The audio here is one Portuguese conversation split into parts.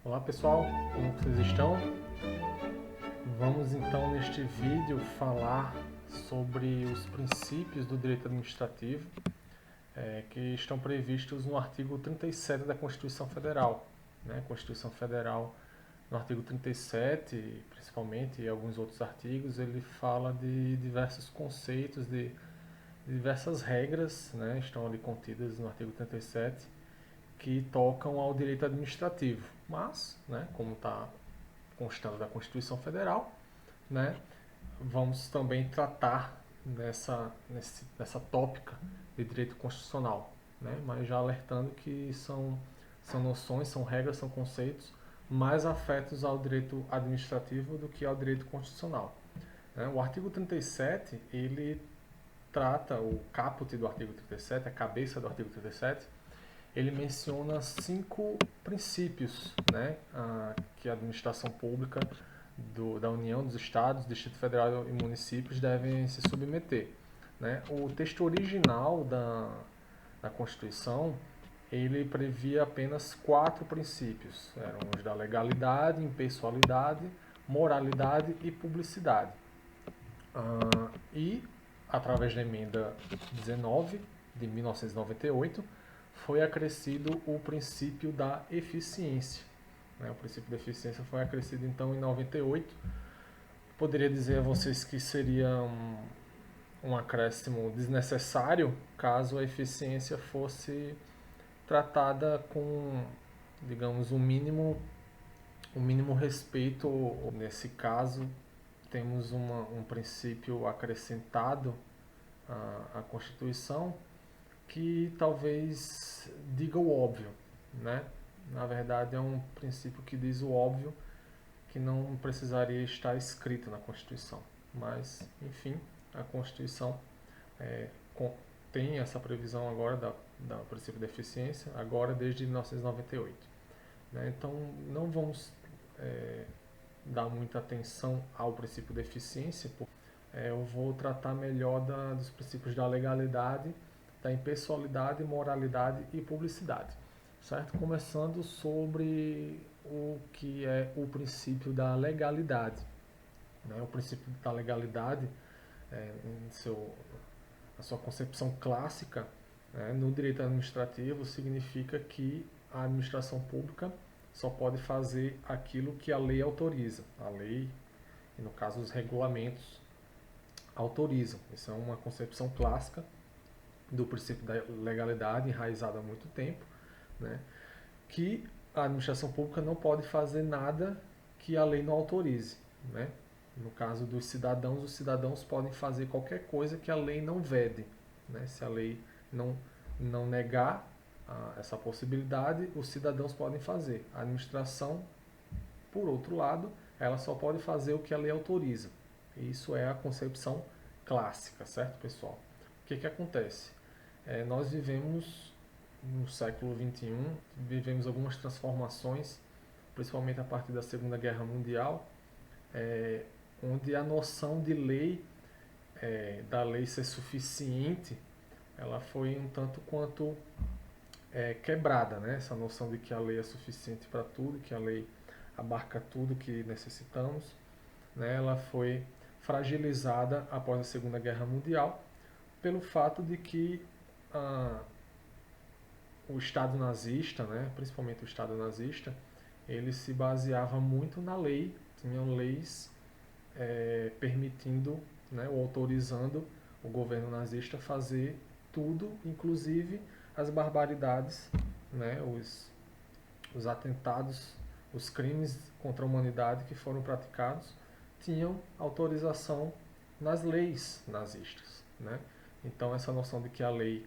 Olá pessoal, como vocês estão? Vamos então neste vídeo falar sobre os princípios do direito administrativo que estão previstos no artigo 37 da Constituição Federal. A Constituição Federal, no artigo 37, principalmente, e alguns outros artigos, ele fala de diversos conceitos, de diversas regras, estão ali contidas no artigo 37, que tocam ao direito administrativo. Mas, como está constando da Constituição Federal, vamos também tratar nessa tópica de direito constitucional, mas já alertando que são noções, são regras, são conceitos mais afetos ao direito administrativo do que ao direito constitucional. O artigo 37, ele trata, o caput do artigo 37, a cabeça do artigo 37, ele menciona 5 princípios que a administração pública da União, dos Estados, Distrito Federal e municípios devem se submeter. O texto original da Constituição, ele previa apenas 4 princípios. Eram os da legalidade, impessoalidade, moralidade e publicidade. E, através da emenda 19 de 1998, foi acrescido o princípio da eficiência. O princípio da eficiência foi acrescido então em 98. Poderia dizer a vocês que seria um acréscimo desnecessário caso a eficiência fosse tratada com, digamos, um mínimo respeito. Nesse caso, temos um princípio acrescentado à Constituição que talvez diga o óbvio, Na verdade, é um princípio que diz o óbvio, que não precisaria estar escrito na Constituição. Mas, enfim, a Constituição tem essa previsão agora do princípio da eficiência, agora desde 1998. Então, não vamos dar muita atenção ao princípio da eficiência, porque eu vou tratar melhor dos princípios da legalidade, da impessoalidade, moralidade e publicidade. Certo? Começando sobre o que é o princípio da legalidade. O princípio da legalidade, a sua concepção clássica, no direito administrativo, significa que a administração pública só pode fazer aquilo que a lei autoriza. A lei, e no caso os regulamentos, autorizam. Isso é uma concepção clássica do princípio da legalidade, enraizado há muito tempo, que a administração pública não pode fazer nada que a lei não autorize. No caso dos cidadãos, os cidadãos podem fazer qualquer coisa que a lei não vede. Se a lei não negar essa possibilidade, os cidadãos podem fazer. A administração, por outro lado, ela só pode fazer o que a lei autoriza. Isso é a concepção clássica, certo, pessoal? O que acontece? Nós vivemos no século XXI, vivemos algumas transformações, principalmente a partir da Segunda Guerra Mundial, onde a noção de lei, da lei ser suficiente, ela foi um tanto quanto quebrada, Essa noção de que a lei é suficiente para tudo, que a lei abarca tudo que necessitamos, ela foi fragilizada após a Segunda Guerra Mundial, pelo fato de que o Estado nazista, principalmente o Estado nazista, ele se baseava muito na lei, tinham leis permitindo, ou autorizando o governo nazista fazer tudo, inclusive as barbaridades, os atentados, os crimes contra a humanidade que foram praticados, tinham autorização nas leis nazistas. Então essa noção de que a lei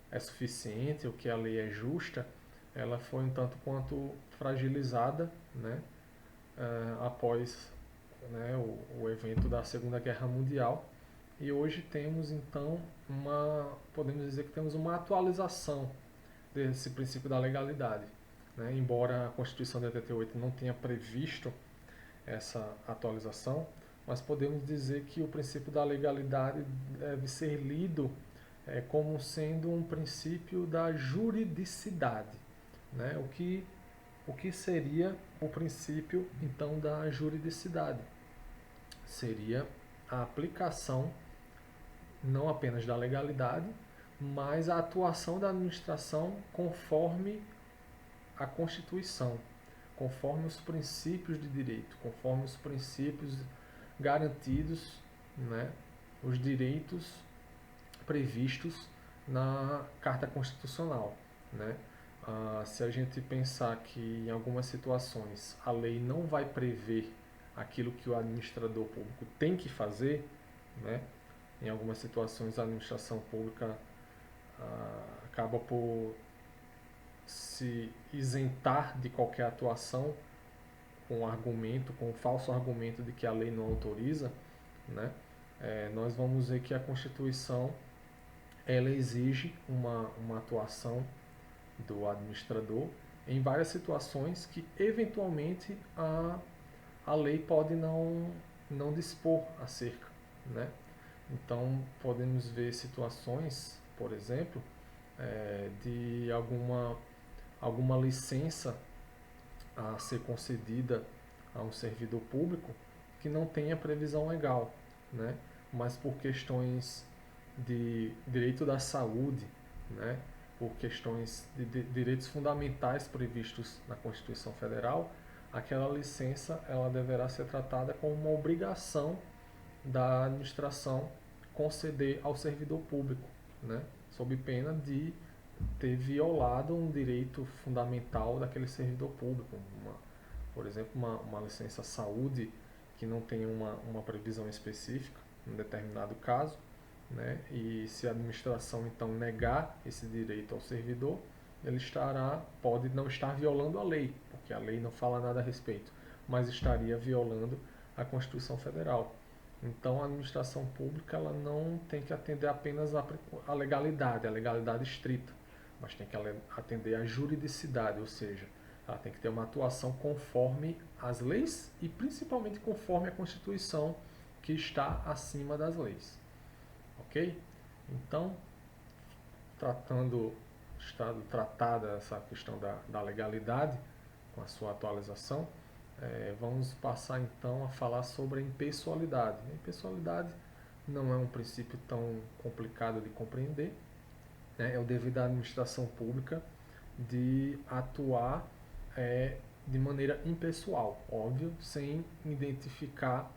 é suficiente, ou que a lei é justa, ela foi um tanto quanto fragilizada após o evento da Segunda Guerra Mundial. E hoje temos então podemos dizer que temos uma atualização desse princípio da legalidade. Embora a Constituição de 88 não tenha previsto essa atualização, mas podemos dizer que o princípio da legalidade deve ser lido como sendo um princípio da juridicidade, o que O que seria o princípio, então, da juridicidade? Seria a aplicação não apenas da legalidade, mas a atuação da administração conforme a Constituição, conforme os princípios de direito, conforme os princípios garantidos, né, os direitos previstos na Carta Constitucional, né? Se a gente pensar que em algumas situações a lei não vai prever aquilo que o administrador público tem que fazer, né? Em algumas situações a administração pública acaba por se isentar de qualquer atuação com argumento, com o falso argumento de que a lei não autoriza, né? Nós vamos ver que a Constituição ela exige uma atuação do administrador em várias situações que eventualmente a lei pode não dispor acerca, né? Então podemos ver situações, por exemplo, de alguma licença a ser concedida a um servidor público que não tenha previsão legal, né? Mas por questões de direito da saúde, né? Por questões de direitos fundamentais previstos na Constituição Federal, aquela licença ela deverá ser tratada como uma obrigação da administração conceder ao servidor público, né? Sob pena de ter violado um direito fundamental daquele servidor público. Por exemplo, uma licença saúde que não tem uma previsão específica, em determinado caso, né? E se a administração então negar esse direito ao servidor, ele pode não estar violando a lei, porque a lei não fala nada a respeito, mas estaria violando a Constituição Federal. Então a administração pública ela não tem que atender apenas a legalidade estrita, mas tem que atender à juridicidade, ou seja, ela tem que ter uma atuação conforme as leis e principalmente conforme a Constituição que está acima das leis. Ok? Então, estado tratada essa questão da legalidade com a sua atualização, vamos passar então a falar sobre a impessoalidade. A impessoalidade não é um princípio tão complicado de compreender, né? É o dever da administração pública de atuar de maneira impessoal, óbvio, sem identificar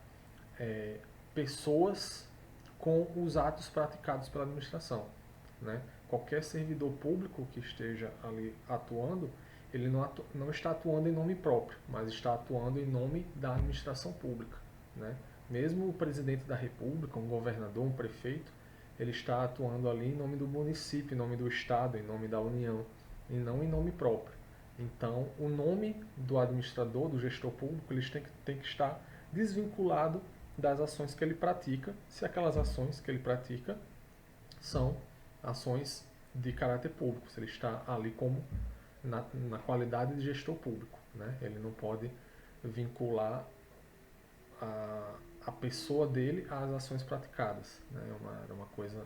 pessoas com os atos praticados pela administração, né? Qualquer servidor público que esteja ali atuando, ele não está atuando em nome próprio, mas está atuando em nome da administração pública, né? Mesmo o presidente da República, um governador, um prefeito, ele está atuando ali em nome do município, em nome do Estado, em nome da União, e não em nome próprio. Então, o nome do administrador, do gestor público, ele tem que estar desvinculado das ações que ele pratica, se aquelas ações que ele pratica são ações de caráter público, se ele está ali como na qualidade de gestor público, né? Ele não pode vincular a pessoa dele às ações praticadas, né? Era uma coisa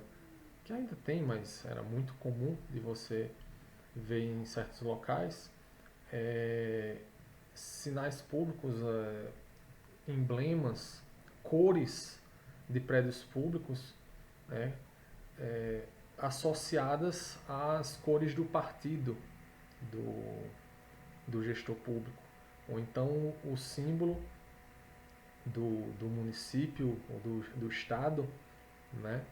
que ainda tem, mas era muito comum de você ver em certos locais sinais públicos, emblemas, cores de prédios públicos, né, associadas às cores do partido do gestor público. Ou então o símbolo do município ou do estado, né,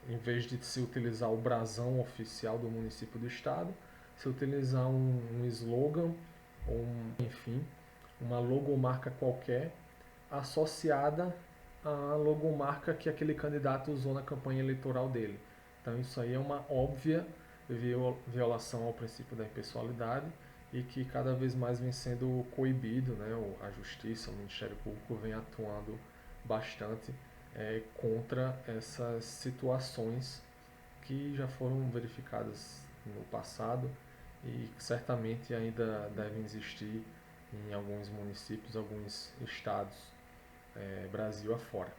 em vez de se utilizar o brasão oficial do município do estado, se utilizar um slogan ou enfim, uma logomarca qualquer associada à logomarca que aquele candidato usou na campanha eleitoral dele. Então isso aí é uma óbvia violação ao princípio da impessoalidade e que cada vez mais vem sendo coibido, né? A Justiça, o Ministério Público vem atuando bastante contra essas situações que já foram verificadas no passado e que certamente ainda devem existir em alguns municípios, alguns estados, Brasil afora,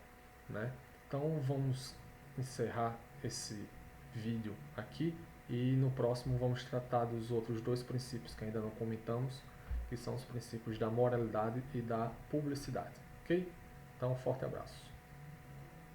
né? Então vamos encerrar esse vídeo aqui e no próximo vamos tratar dos outros dois princípios que ainda não comentamos, que são os princípios da moralidade e da publicidade, ok? Então, um forte abraço.